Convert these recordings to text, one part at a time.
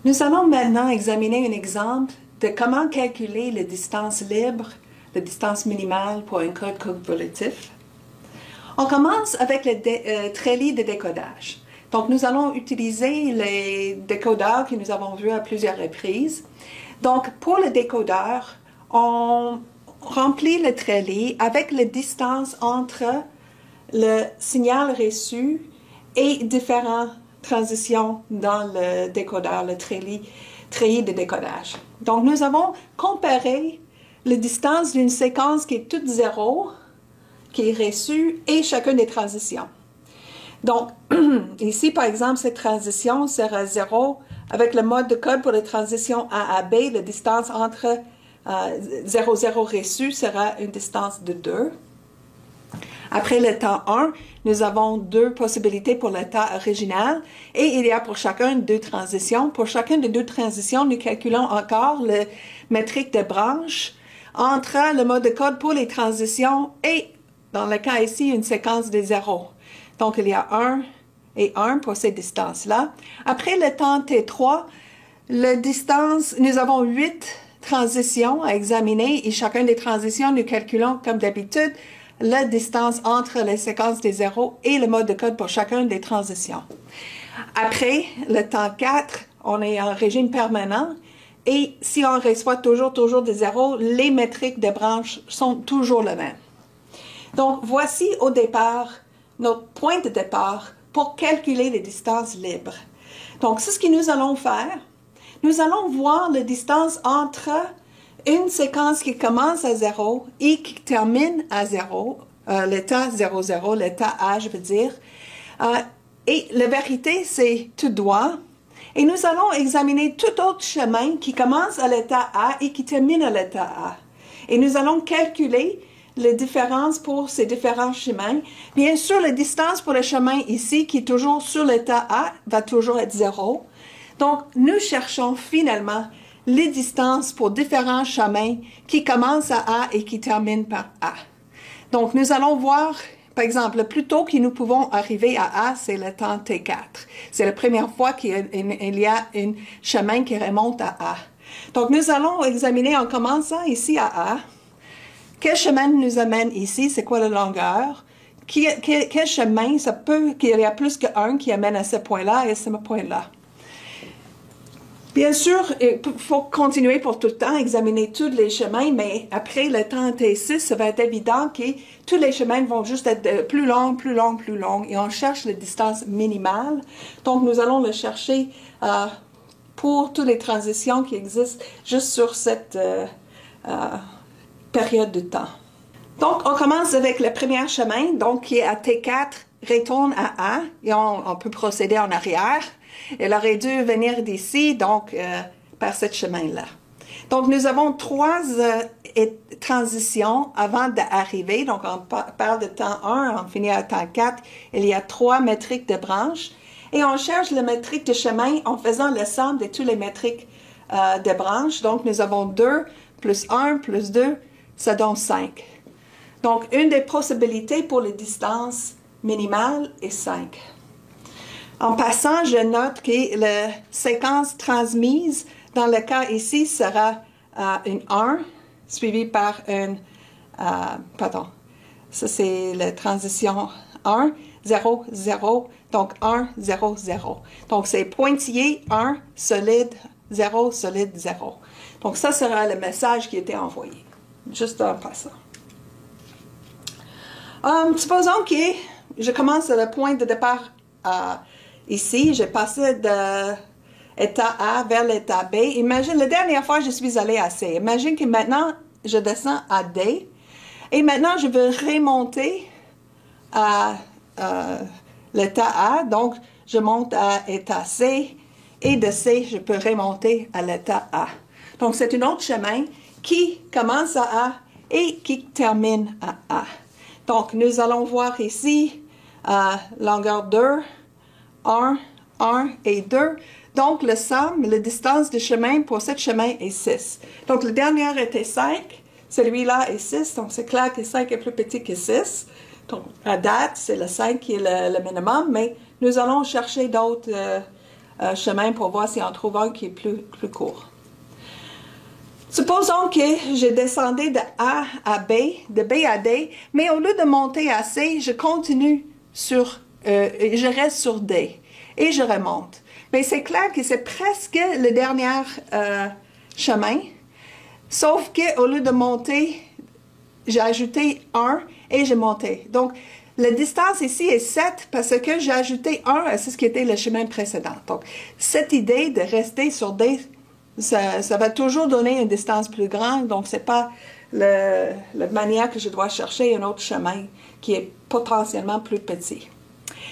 Nous allons maintenant examiner un exemple de comment calculer la distance libre, la distance minimale pour un code cumulatif. On commence avec le treillis de décodage. Donc, nous allons utiliser les décodeurs que nous avons vus à plusieurs reprises. Donc, pour le décodeur, on remplit le treillis avec la distance entre le signal reçu et différentes transitions dans le décodeur, le treillis de décodage. Donc, nous avons comparé la distance d'une séquence qui est toute zéro, qui est reçue, et chacune des transitions. Donc, ici, par exemple, cette transition sera 0. Avec le mode de code pour les transitions A à B, la distance entre 0, 0 reçu sera une distance de 2. Après le temps 1, nous avons deux possibilités pour le temps original et il y a pour chacun deux transitions. Pour chacune des deux transitions, nous calculons encore le métrique de branche entre le mode de code pour les transitions et, dans le cas ici, une séquence de 0. Donc, il y a 1 et 1 pour ces distances-là. Après le temps T3, la distance, nous avons 8 transitions à examiner et chacune des transitions, nous calculons comme d'habitude la distance entre les séquences des zéros et le mode de code pour chacune des transitions. Après le temps 4, on est en régime permanent et si on reçoit toujours des zéros, les métriques de branche sont toujours les mêmes. Donc, voici au départ notre point de départ pour calculer les distances libres. Donc, c'est ce que nous allons faire. Nous allons voir la distance entre une séquence qui commence à 0 et qui termine à 0, l'état 0, 0, l'état A, je veux dire. Et la vérité, c'est tout droit. Et nous allons examiner tout autre chemin qui commence à l'état A et qui termine à l'état A. Et nous allons calculer les différences pour ces différents chemins. Bien sûr, la distance pour le chemin ici, qui est toujours sur l'état A, va toujours être 0. Donc, nous cherchons finalement les distances pour différents chemins qui commencent à A et qui terminent par A. Donc, nous allons voir, par exemple, le plus tôt que nous pouvons arriver à A, c'est le temps T4. C'est la première fois qu'il y a un chemin qui remonte à A. Donc, nous allons examiner en commençant ici à A. Quel chemin nous amène ici? C'est quoi la longueur? Quel chemin? Ça peut qu'il y a plus qu'un qui amène à ce point-là et à ce point-là. Bien sûr, il faut continuer pour tout le temps, examiner tous les chemins, mais après le temps T6, ça va être évident que tous les chemins vont juste être plus longs, et on cherche la distance minimale. Donc, nous allons le chercher pour toutes les transitions qui existent juste sur cette période de temps. Donc, on commence avec le premier chemin, donc qui est à T4, retourne à A, et on peut procéder en arrière. Elle aurait dû venir d'ici, donc par ce chemin-là. Donc, nous avons 3 transitions avant d'arriver. Donc, on parle de temps 1, on finit à temps 4. Il y a 3 métriques de branche. Et on cherche la métrique de chemin en faisant la somme de toutes les métriques de branche. Donc, nous avons 2 plus 1 plus 2, ça donne 5. Donc, une des possibilités pour les distances minimales est 5. En passant, je note que la séquence transmise, dans le cas ici, sera une 1, suivie par une... ça c'est la transition 1, 0, 0, donc 1, 0, 0. Donc c'est pointillé, 1, solide, 0, solide, 0. Donc ça sera le message qui était envoyé, juste en passant. Supposons que je commence à le point de départ ici, j'ai passé de l'état A vers l'état B. Imagine, la dernière fois, je suis allée à C. Imagine que maintenant, je descends à D. Et maintenant, je veux remonter à l'état A. Donc, je monte à l'état C. Et de C, je peux remonter à l'état A. Donc, c'est un autre chemin qui commence à A et qui termine à A. Donc, nous allons voir ici longueur 2, 1, 1 et 2. Donc, le somme, la distance de chemin pour ce chemin est 6. Donc, le dernier était 5. Celui-là est 6. Donc, c'est clair que 5 est plus petit que 6. Donc, à date, c'est le 5 qui est le minimum. Mais nous allons chercher d'autres chemins pour voir si on trouve un qui est plus court. Supposons que je descendais de A à B, de B à D, mais au lieu de monter à C, je continue je reste sur D et je remonte. Mais c'est clair que c'est presque le dernier chemin, sauf qu'au lieu de monter, j'ai ajouté 1 et j'ai monté. Donc, la distance ici est 7 parce que j'ai ajouté 1 à ce qui était le chemin précédent. Donc, cette idée de rester sur D, ça va toujours donner une distance plus grande, donc ce n'est pas la manière que je dois chercher un autre chemin qui est potentiellement plus petit.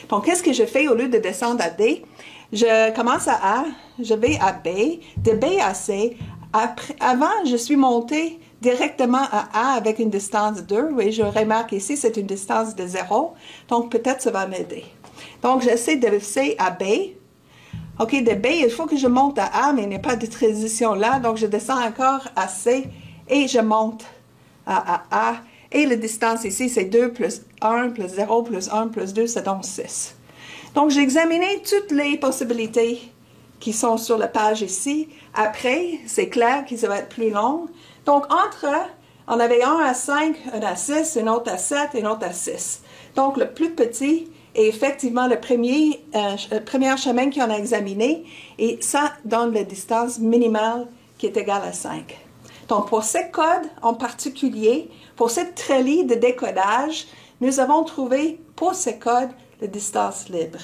Donc, qu'est-ce que je fais au lieu de descendre à D? Je commence à A, je vais à B, de B à C. Avant, je suis montée directement à A avec une distance 2. Oui, je remarque ici, c'est une distance de 0. Donc, peut-être ça va m'aider. Donc, j'essaie de C à B. OK, de B, il faut que je monte à A, mais il n'y a pas de transition là. Donc, je descends encore à C et je monte à A. Et la distance ici, c'est 2 plus 1 plus 0 plus 1 plus 2, c'est donc 6. Donc, j'ai examiné toutes les possibilités qui sont sur la page ici. Après, c'est clair que ça va être plus long. Donc, on avait un à 5, un à 6, un autre à 7 et un autre à 6. Donc, le plus petit est effectivement le premier chemin qu'on a examiné, et ça donne la distance minimale qui est égale à 5. Donc, pour ce code en particulier, pour cette treillis de décodage, nous avons trouvé pour ce code la distance libre.